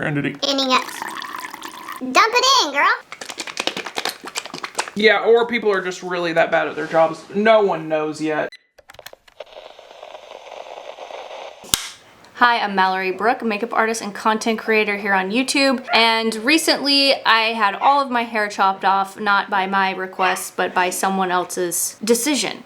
Ending it. Dump it in, girl. Yeah, or people are just really that bad at their jobs. No one knows yet. Hi, I'm Mallory Brooke, a makeup artist and content creator here on YouTube. And recently I had all of my hair chopped off, not by my request, but by someone else's decision.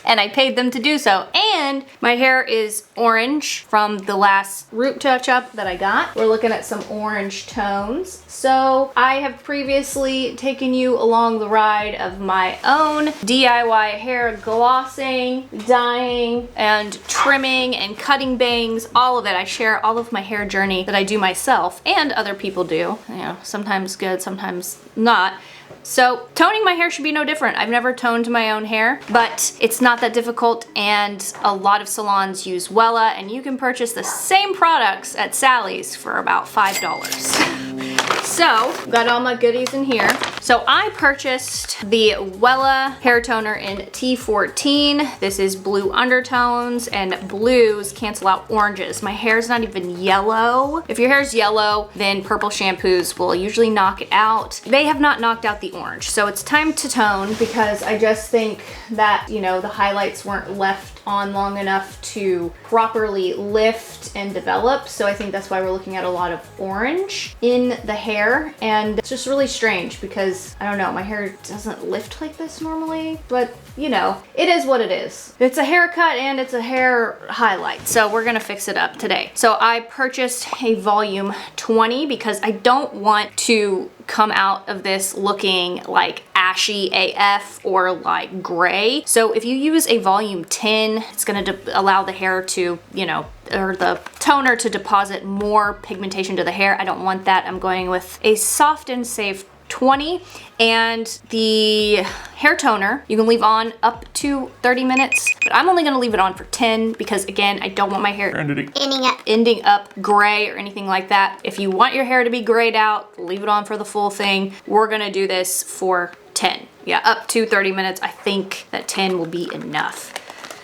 And I paid them to do so. And my hair is orange from the last root touch-up that I got. We're looking at some orange tones. So I have previously taken you along the ride of my own DIY hair glossing, dyeing, and trimming and cutting bangs, all of it. I share all of my hair journey that I do myself and other people do. You know, sometimes good, sometimes not. So toning my hair should be no different. I've never toned my own hair, but it's not that difficult, and a lot of salons use Wella, and you can purchase the same products at Sally's for about $5. So, got all my goodies in here. So I purchased the Wella hair toner in T14. This is blue undertones, and blues cancel out oranges. My hair's not even yellow. If your hair's yellow, then purple shampoos will usually knock it out. They have not knocked out the orange. So it's time to tone, because I just think that, you know, the highlights weren't left on long enough to properly lift and develop. So I think that's why we're looking at a lot of orange in the hair. And it's just really strange because, I don't know, my hair doesn't lift like this normally, but you know, it is what it is. It's a haircut and it's a hair highlight. So we're gonna fix it up today. So I purchased a volume 20 because I don't want to come out of this looking like ashy AF or like gray. So if you use a volume 10, it's gonna allow the hair to, you know, or the toner to deposit more pigmentation to the hair. I don't want that. I'm going with a soft and safe 20, and the hair toner you can leave on up to 30 minutes, but I'm only gonna leave it on for 10 because, again, I don't want my hair ending up gray or anything like that. If you want your hair to be grayed out, leave it on for the full thing. We're gonna do this for 10. Yeah, up to 30 minutes. I think that 10 will be enough.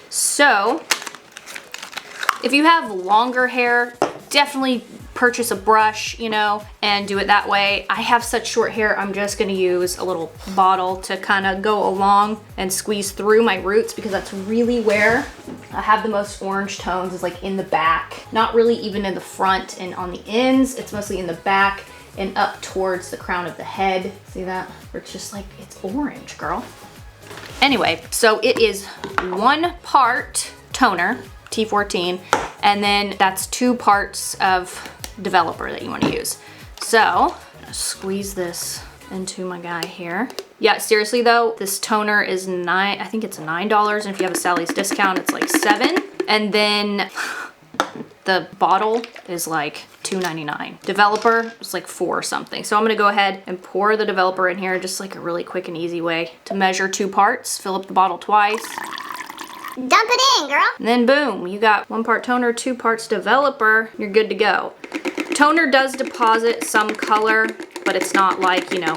So if you have longer hair, definitely purchase a brush, you know, and do it that way. I have such short hair, I'm just gonna use a little bottle to kind of go along and squeeze through my roots, because that's really where I have the most orange tones, is like in the back. Not really even in the front and on the ends, it's mostly in the back and up towards the crown of the head. See that? Where it's just like, it's orange, girl. Anyway, so it is 1 part toner, T14, and then that's 2 parts of developer that you want to use. So squeeze this into my guy here. Yeah, seriously though, this toner is I think it's $9, and if you have a Sally's discount, it's like $7. And then the bottle is like $2.99. Developer is like $4 something. So I'm gonna go ahead and pour the developer in here, just like a really quick and easy way to measure 2 parts. Fill up the bottle twice. Dump it in, girl. And then boom, you got 1 part toner, 2 parts developer, you're good to go. Toner does deposit some color, but it's not like, you know,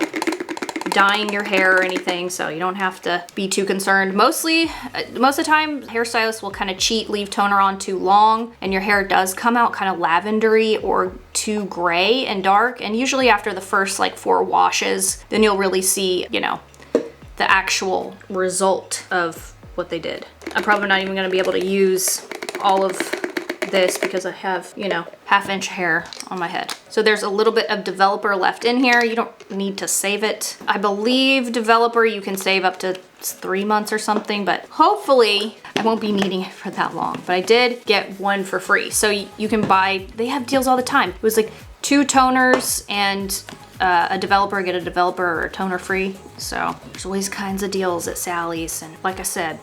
dyeing your hair or anything, so you don't have to be too concerned. Most of the time, hairstylists will kind of cheat, leave toner on too long, and your hair does come out kind of lavendery or too gray and dark, and usually after the first like 4 washes, then you'll really see, you know, the actual result of what they did. I'm probably not even gonna be able to use all of this because I have, you know, 1/2 inch hair on my head. So there's a little bit of developer left in here. You don't need to save it. I believe developer you can save up to 3 months or something, but hopefully I won't be needing it for that long. But I did get 1 for free. So you can buy, they have deals all the time. It was like 2 toners and a developer, get a developer or a toner free. So there's always kinds of deals at Sally's. And like I said,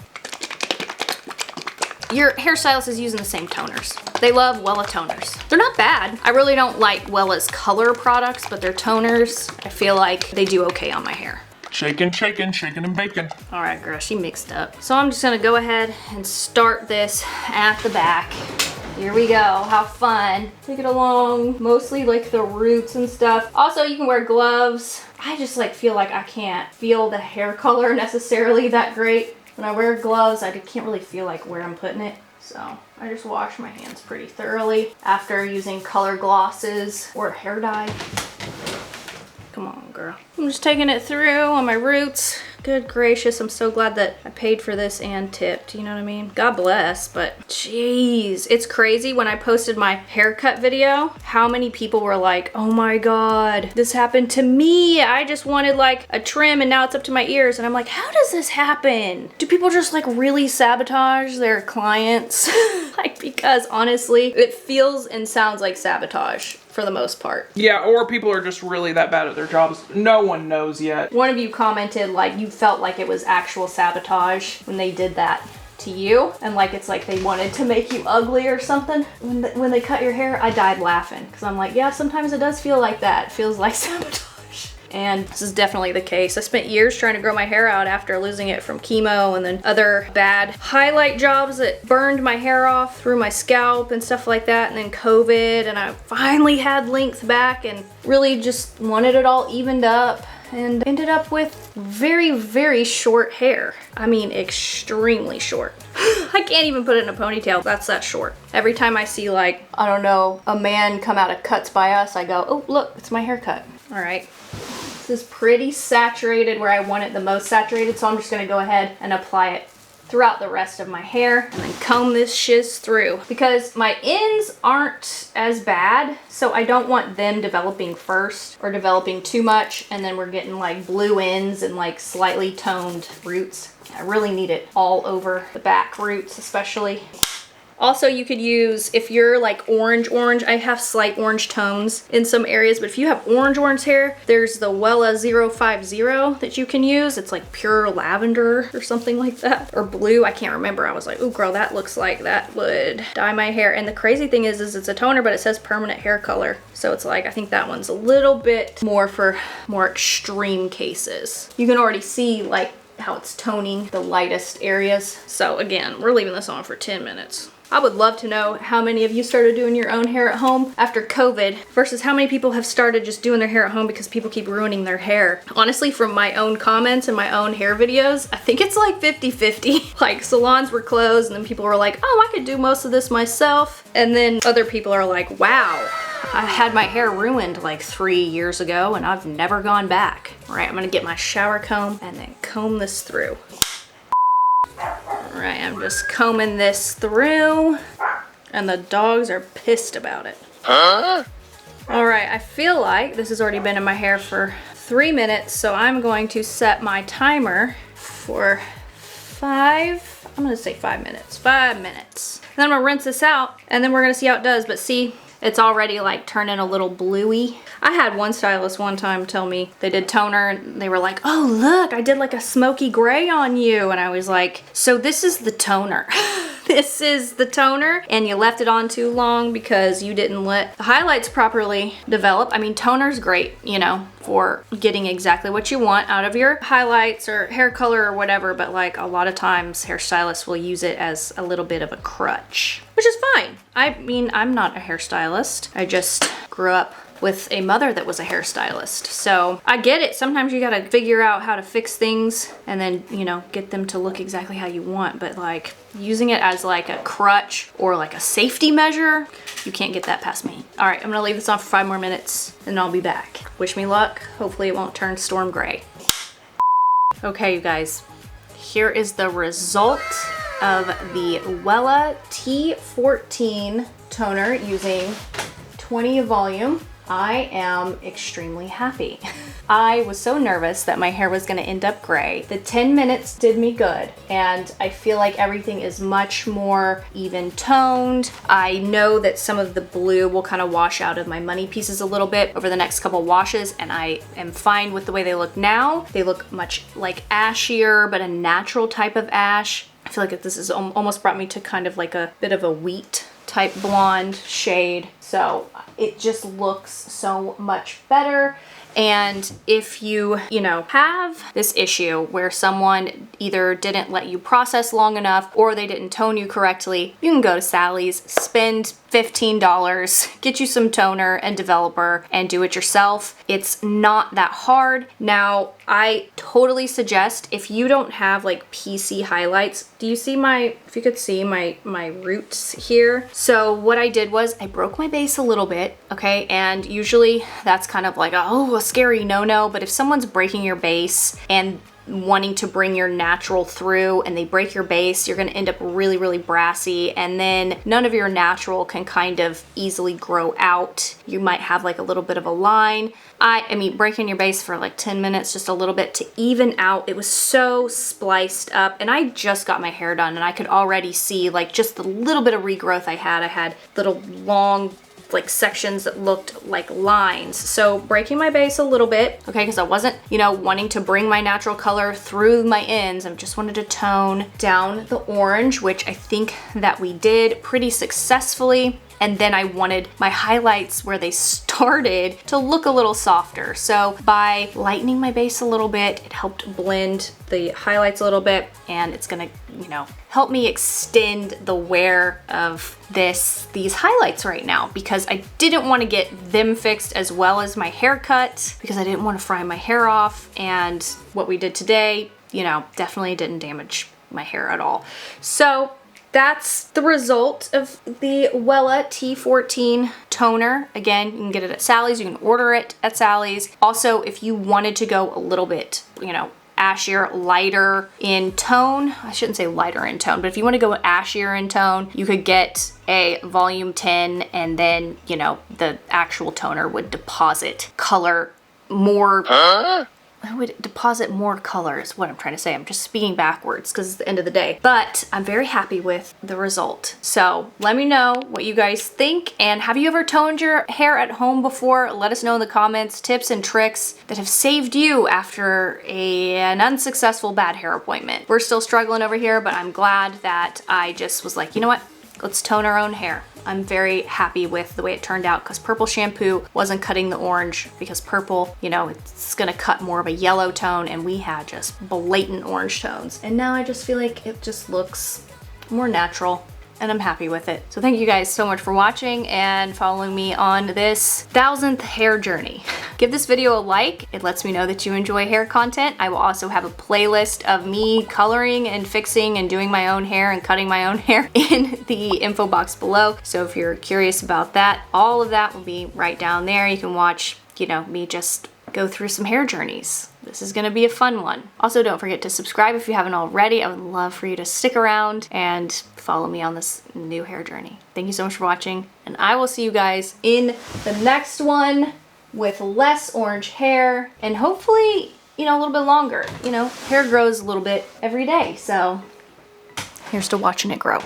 your hairstylist is using the same toners. They love Wella toners. They're not bad. I really don't like Wella's color products, but their toners, I feel like they do okay on my hair. Shaking, shaking, shaking and baking. All right, girl, she mixed up. So I'm just gonna go ahead and start this at the back. Here we go, how fun. Take it along, mostly like the roots and stuff. Also, you can wear gloves. I just like feel like I can't feel the hair color necessarily that great. When I wear gloves, I can't really feel like where I'm putting it. So I just wash my hands pretty thoroughly after using color glosses or hair dye. Come on, girl. I'm just taking it through on my roots. Good gracious, I'm so glad that I paid for this and tipped, you know what I mean? God bless, but jeez. It's crazy when I posted my haircut video, how many people were like, oh my God, this happened to me. I just wanted like a trim and now it's up to my ears. And I'm like, how does this happen? Do people just like really sabotage their clients? Like, because honestly, it feels and sounds like sabotage for the most part. Yeah, or people are just really that bad at their jobs. No one knows yet. One of you commented like you felt like it was actual sabotage when they did that to you, and like it's like they wanted to make you ugly or something when they cut your hair. I died laughing because I'm like, yeah, sometimes it does feel like that. It feels like sabotage. And this is definitely the case. I spent years trying to grow my hair out after losing it from chemo and then other bad highlight jobs that burned my hair off through my scalp and stuff like that. And then COVID, and I finally had length back and really just wanted it all evened up and ended up with very, very short hair. I mean, extremely short. I can't even put it in a ponytail. That's that short. Every time I see like, I don't know, a man come out of Cuts by Us, I go, oh, look, it's my haircut. All right. This is pretty saturated where I want it the most saturated, so I'm just gonna go ahead and apply it throughout the rest of my hair and then comb this shiz through because my ends aren't as bad, so I don't want them developing first or developing too much and then we're getting like blue ends and like slightly toned roots. I really need it all over the back roots especially. Also, you could use, if you're like orange, I have slight orange tones in some areas, but if you have orange hair, there's the Wella 050 that you can use. It's like pure lavender or something like that, or blue, I can't remember. I was like, oh girl, that looks like that would dye my hair. And the crazy thing is it's a toner, but it says permanent hair color. So it's like, I think that one's a little bit more for more extreme cases. You can already see like how it's toning the lightest areas. So again, we're leaving this on for 10 minutes. I would love to know how many of you started doing your own hair at home after COVID versus how many people have started just doing their hair at home because people keep ruining their hair. Honestly, from my own comments and my own hair videos, I think it's like 50-50. Like salons were closed and then people were like, oh, I could do most of this myself. And then other people are like, wow, I had my hair ruined like 3 years ago and I've never gone back. All right, I'm gonna get my shower comb and then comb this through. All right, I'm just combing this through and the dogs are pissed about it. Huh? All right, I feel like this has already been in my hair for 3 minutes, so I'm going to set my timer for 5 minutes. 5 minutes. Then I'm gonna rinse this out and then we're gonna see how it does, but see, it's already like turning a little bluey. I had one stylist one time tell me they did toner and they were like, oh look, I did like a smoky gray on you. And I was like, so this is the toner. This is the toner and you left it on too long because you didn't let the highlights properly develop. I mean, toner's great, you know, for getting exactly what you want out of your highlights or hair color or whatever, but like a lot of times hairstylists will use it as a little bit of a crutch, which is fine. I mean, I'm not a hairstylist. I just grew up with a mother that was a hairstylist. So I get it. Sometimes you gotta figure out how to fix things and then, you know, get them to look exactly how you want. But like using it as like a crutch or like a safety measure, you can't get that past me. All right, I'm gonna leave this on for 5 more minutes and I'll be back. Wish me luck. Hopefully it won't turn storm gray. Okay, you guys, here is the result of the Wella T14 toner using 20 volume. I am extremely happy. I was so nervous that my hair was gonna end up gray. The 10 minutes did me good, and I feel like everything is much more even toned. I know that some of the blue will kind of wash out of my money pieces a little bit over the next couple washes, and I am fine with the way they look now. They look much like ashier, but a natural type of ash. I feel like this has almost brought me to kind of like a bit of a wheat type blonde shade. So it just looks so much better. And if you know, have this issue where someone either didn't let you process long enough or they didn't tone you correctly, you can go to Sally's, spend $15, get you some toner and developer and do it yourself. It's not that hard. Now, I totally suggest, if you don't have like PC highlights, do you see if you could see my roots here? So what I did was I broke my base a little bit, okay? And usually that's kind of like a scary no-no, but if someone's breaking your base and wanting to bring your natural through and they break your base, you're going to end up really, really brassy, and then none of your natural can kind of easily grow out. You might have like a little bit of a line. I mean, breaking your base for like 10 minutes, just a little bit to even out. It was so spliced up, and I just got my hair done and I could already see like just the little bit of regrowth I had. I had little long like sections that looked like lines. So breaking my base a little bit, okay, because I wasn't, wanting to bring my natural color through my ends. I just wanted to tone down the orange, which I think that we did pretty successfully. And then I wanted my highlights where they started to look a little softer. So by lightening my base a little bit, it helped blend the highlights a little bit, and it's gonna, help me extend the wear of these highlights right now, because I didn't want to get them fixed as well as my haircut, because I didn't want to fry my hair off. And what we did today, definitely didn't damage my hair at all. So that's the result of the Wella T14 toner. Again, you can get it at Sally's, you can order it at Sally's. Also, if you wanted to go a little bit, ashier, lighter in tone, I shouldn't say lighter in tone, but if you want to go ashier in tone, you could get a volume 10, and then, the actual toner would deposit color more. I would deposit more color is what I'm trying to say. I'm just speaking backwards because it's the end of the day. But I'm very happy with the result. So let me know what you guys think. And have you ever toned your hair at home before? Let us know in the comments tips and tricks that have saved you after an unsuccessful bad hair appointment. We're still struggling over here, but I'm glad that I just was like, you know what? Let's tone our own hair. I'm very happy with the way it turned out, because purple shampoo wasn't cutting the orange, because purple, it's gonna cut more of a yellow tone, and we had just blatant orange tones. And now I just feel like it just looks more natural, and I'm happy with it. So thank you guys so much for watching and following me on this 1000th hair journey. Give this video a like. It lets me know that you enjoy hair content. I will also have a playlist of me coloring and fixing and doing my own hair and cutting my own hair in the info box below. So if you're curious about that, all of that will be right down there. You can watch, me just go through some hair journeys. This is gonna be a fun one. Also, don't forget to subscribe if you haven't already. I would love for you to stick around and follow me on this new hair journey. Thank you so much for watching, and I will see you guys in the next one with less orange hair, and hopefully, a little bit longer. Hair grows a little bit every day, so here's to watching it grow.